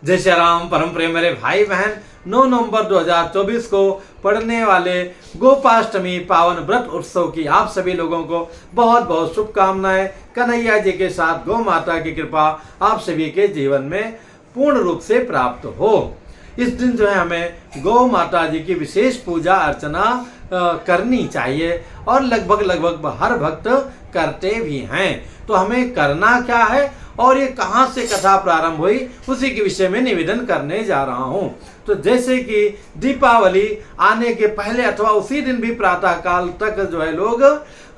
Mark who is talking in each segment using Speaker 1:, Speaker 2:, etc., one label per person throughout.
Speaker 1: जय श्री राम। परम प्रिय मेरे भाई बहन, 9 नवंबर 2024 को पड़ने वाले गोपाष्टमी पावन व्रत उत्सव की आप सभी लोगों को बहुत बहुत शुभकामनाएं। कन्हैया जी के साथ गौ माता की कृपा आप सभी के जीवन में पूर्ण रूप से प्राप्त हो। इस दिन जो है हमें गौ माता जी की विशेष पूजा अर्चना करनी चाहिए और लगभग हर भक्त करते भी हैं। तो हमें करना क्या है और ये कहाँ से कथा प्रारंभ हुई, उसी के विषय में निवेदन करने जा रहा हूँ। तो जैसे कि दीपावली आने के पहले अथवा उसी दिन भी प्रातः काल तक जो है लोग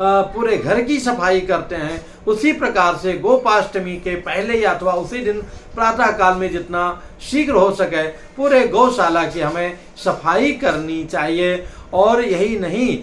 Speaker 1: पूरे घर की सफाई करते हैं, उसी प्रकार से गोपाष्टमी के पहले या अथवा उसी दिन प्रातः काल में जितना शीघ्र हो सके पूरे गौशाला की हमें सफाई करनी चाहिए। और यही नहीं,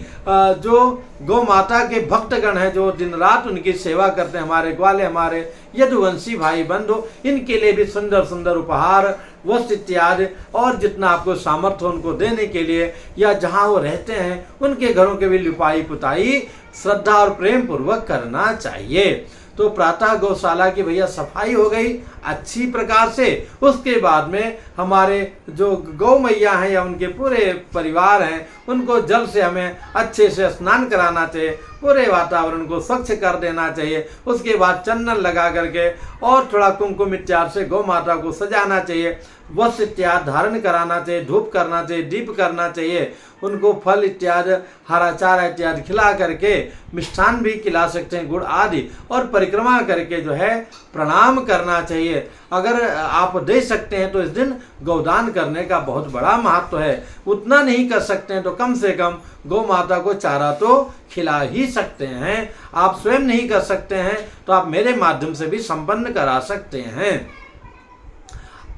Speaker 1: जो गौ माता के भक्तगण हैं जो दिन रात उनकी सेवा करते हैं, हमारे ग्वाले, हमारे यदुवंशी भाई बंधु, इनके लिए भी सुंदर सुंदर उपहार, वस्त्र इत्यादि और जितना आपको सामर्थ्य उनको देने के लिए या जहाँ वो रहते हैं उनके घरों के भी लिपाई पुताई श्रद्धा और प्रेम पूर्वक करना चाहिए। तो प्रातः गौशाला की भैया सफाई हो गई अच्छी प्रकार से। उसके बाद में हमारे जो गौ मैया हैं या उनके पूरे परिवार हैं उनको जल से हमें अच्छे से स्नान कराना चाहिए, पूरे वातावरण को स्वच्छ कर देना चाहिए। उसके बाद चंदन लगा करके और थोड़ा कुमकुम इत्यादि से गौ माता को सजाना चाहिए, वस्त्र इत्यादि धारण कराना चाहिए, धूप करना चाहिए, दीप करना चाहिए, उनको फल इत्यादि हरा चारा इत्यादि खिला करके मिष्ठान भी खिला सकते हैं, गुड़ आदि, और परिक्रमा करके जो है प्रणाम करना चाहिए। अगर आप दे सकते हैं तो इस दिन गौदान करने का बहुत बड़ा महत्व है। उतना नहीं कर सकते हैं तो कम से कम गौ माता को चारा तो खिला ही सकते हैं। आप स्वयं नहीं कर सकते हैं तो आप मेरे माध्यम से भी संपन्न करा सकते हैं।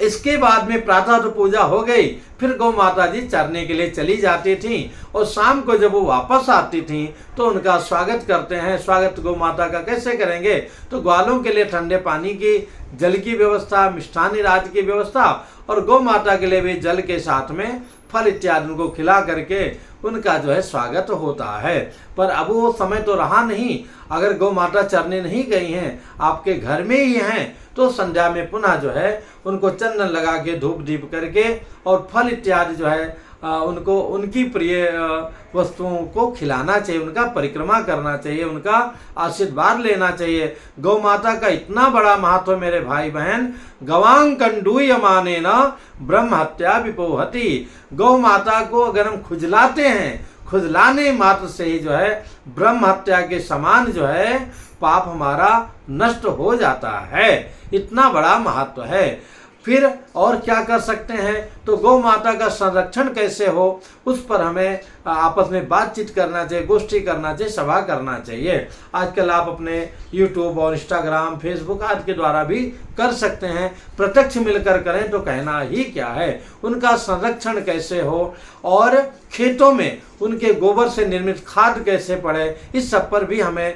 Speaker 1: इसके बाद में प्रातः तो पूजा हो गई, फिर गौ माता जी चरने के लिए चली जाती थी और शाम को जब वो वापस आती थी तो उनका स्वागत करते हैं। स्वागत गौ माता का कैसे करेंगे, तो ग्वालों के लिए ठंडे पानी की, जल की व्यवस्था, मिष्ठान आदि की व्यवस्था और गौ माता के लिए भी जल के साथ में फल इत्यादि उनको खिला करके उनका जो है स्वागत होता है। पर अब वो समय तो रहा नहीं। अगर गौ माता चरने नहीं गई हैं, आपके घर में ही हैं, तो संध्या में पुनः जो है उनको चंदन लगा के धूप दीप करके और फल इत्यादि जो है उनको उनकी प्रिय वस्तुओं को खिलाना चाहिए, उनका परिक्रमा करना चाहिए, उनका आशीर्वाद लेना चाहिए। गौ माता का इतना बड़ा महत्व मेरे भाई बहन, गवांग कंडूय माने न ब्रह्म हत्या विपोहति। गौ माता को अगर हम खुजलाते हैं, खुजलाने मात्र से ही जो है ब्रह्म हत्या के समान जो है पाप हमारा नष्ट हो जाता है। इतना बड़ा महत्व है। फिर और क्या कर सकते हैं, तो गौ माता का संरक्षण कैसे हो उस पर हमें आपस में बातचीत करना चाहिए, गोष्ठी करना चाहिए, सभा करना चाहिए। आजकल आप अपने YouTube और Instagram, Facebook आदि के द्वारा भी कर सकते हैं। प्रत्यक्ष मिलकर करें तो कहना ही क्या है। उनका संरक्षण कैसे हो और खेतों में उनके गोबर से निर्मित खाद कैसे पड़े, इस सब पर भी हमें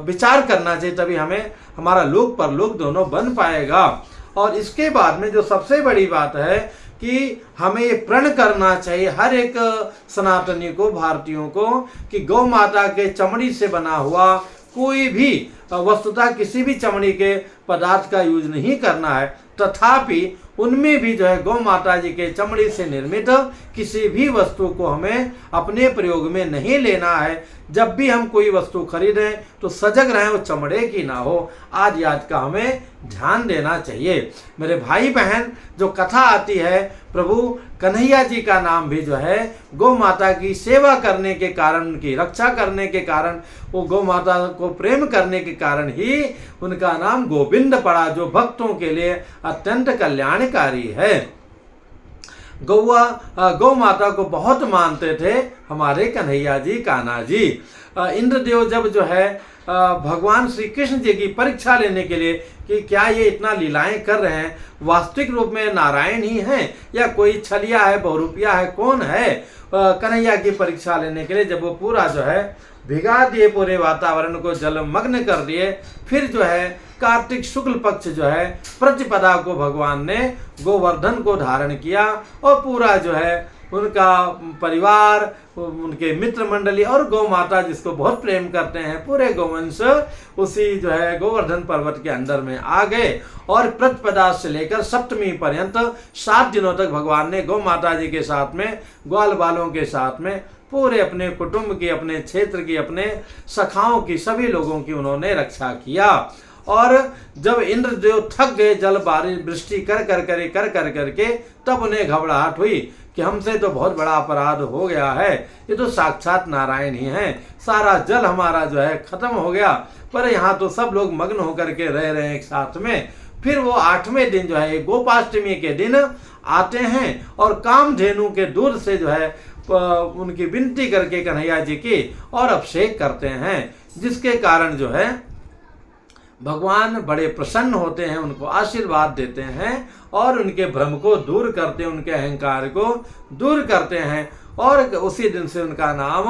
Speaker 1: विचार करना चाहिए, तभी हमें हमारा लोक परलोक दोनों बन पाएगा। और इसके बाद में जो सबसे बड़ी बात है कि हमें ये प्रण करना चाहिए हर एक सनातनी को, भारतीयों को, कि गौ माता के चमड़ी से बना हुआ कोई भी वस्तुतः किसी भी चमड़ी के पदार्थ का यूज नहीं करना है। तथापि उनमें भी जो है गौ माता जी के चमड़ी से निर्मित किसी भी वस्तु को हमें अपने प्रयोग में नहीं लेना है। जब भी हम कोई वस्तु खरीदें तो सजग रहें, वो चमड़े की ना हो, आज याद का हमें ध्यान देना चाहिए। मेरे भाई बहन, जो कथा आती है, प्रभु कन्हैया जी का नाम भी जो है गौ माता की सेवा करने के कारण, उनकी रक्षा करने के कारण, वो गौ माता को प्रेम करने के कारण ही उनका नाम गोविंद पड़ा, जो भक्तों के लिए अत्यंत कल्याणकारी है। गौ माता को बहुत मानते थे हमारे कन्हैया जी, कान्हा जी। इंद्रदेव जब जो है भगवान श्री कृष्ण जी की परीक्षा लेने के लिए कि क्या ये इतना लीलाएं कर रहे हैं, वास्तविक रूप में नारायण ही हैं या कोई छलिया है, बहुरूपिया है, कौन है, कन्हैया की परीक्षा लेने के लिए जब वो पूरा जो है भिगा दिए, पूरे वातावरण को जलमग्न कर दिए, फिर जो है कार्तिक शुक्ल पक्ष जो है प्रतिपदा को भगवान ने गोवर्धन को धारण किया और पूरा जो है उनका परिवार, उनके मित्र मंडली और गौ माता जिसको बहुत प्रेम करते हैं, पूरे गौवंश उसी जो है गोवर्धन पर्वत के अंदर में आ गए। और प्रतिपदा से लेकर सप्तमी पर्यंत 7 दिनों तक भगवान ने गौ माता जी के साथ में, ग्वाल बालों के साथ में, पूरे अपने कुटुंब की, अपने क्षेत्र की, अपने सखाओं की, सभी लोगों की उन्होंने रक्षा किया। और जब इंद्रदेव थक गए जल बारिश वृष्टि कर करके, तब उन्हें घबराहट हुई कि हमसे तो बहुत बड़ा अपराध हो गया है, ये तो साक्षात नारायण ही हैं, सारा जल हमारा जो है खत्म हो गया, पर यहाँ तो सब लोग मग्न होकर के रह रहे हैं एक साथ में। फिर वो 8वें दिन जो है गोपाष्टमी के दिन आते हैं और कामधेनु के दूध से जो है उनकी विनती करके कन्हैया जी की और अभिषेक करते हैं, जिसके कारण जो है भगवान बड़े प्रसन्न होते हैं, उनको आशीर्वाद देते हैं और उनके भ्रम को दूर करते हैं, उनके अहंकार को दूर करते हैं। और उसी दिन से उनका नाम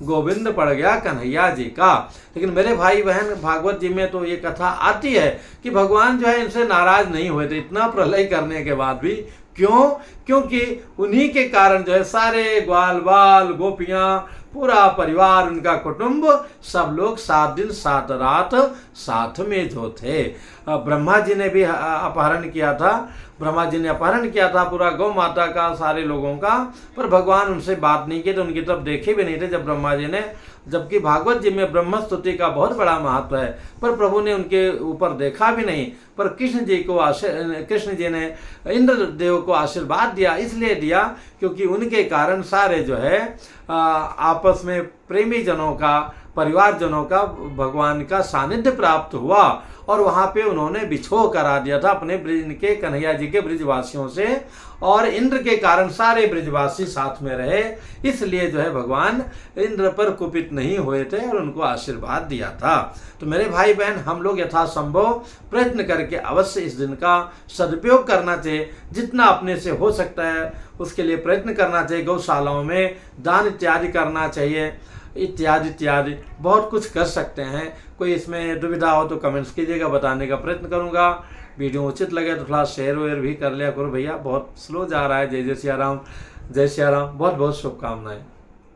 Speaker 1: गोविंद पड़ गया, कन्हैया जी का। लेकिन मेरे भाई बहन, भागवत जी में तो ये कथा आती है कि भगवान जो है इनसे नाराज नहीं हुए थे इतना प्रलय करने के बाद भी। क्यों? क्योंकि उन्हीं के कारण जो है सारे ग्वाल बाल, गोपियां, पूरा परिवार, उनका कुटुंब, सब लोग 7 दिन 7 रात साथ में जो थे। ब्रह्मा जी ने भी अपहरण किया था, ब्रह्मा जी ने अपहरण किया था पूरा गौ माता का, सारे लोगों का, पर भगवान उनसे बात नहीं की, तो उनकी तरफ देखे भी नहीं थे जब ब्रह्मा जी ने, जबकि भागवत जी में ब्रह्म स्तुति का बहुत बड़ा महत्व है, पर प्रभु ने उनके ऊपर देखा भी नहीं। पर कृष्ण जी ने इंद्रदेव को आशीर्वाद दिया, इसलिए दिया क्योंकि उनके कारण सारे जो है आपस में प्रेमी जनों का, परिवारजनों का भगवान का सानिध्य प्राप्त हुआ। और वहाँ पे उन्होंने बिछोह करा दिया था अपने ब्रिज के, कन्हैया जी के ब्रिजवासियों से, और इंद्र के कारण सारे ब्रिजवासी साथ में रहे, इसलिए जो है भगवान इंद्र पर कुपित नहीं हुए थे और उनको आशीर्वाद दिया था। तो मेरे भाई बहन, हम लोग यथासंभव प्रयत्न करके अवश्य इस दिन का सदुपयोग करना चाहिए, जितना अपने से हो सकता है उसके लिए प्रयत्न करना चाहिए। गौशालाओं में दान इत्यादि करना चाहिए, इत्यादि इत्यादि बहुत कुछ कर सकते हैं। कोई इसमें दुविधा हो तो कमेंट्स कीजिएगा, बताने का प्रयत्न करूंगा। वीडियो उचित लगे तो थोड़ा शेयर वेयर भी कर लिया करो भैया, बहुत स्लो जा रहा है। जय जय सिया राम, जय सिया राम, बहुत बहुत शुभकामनाएं।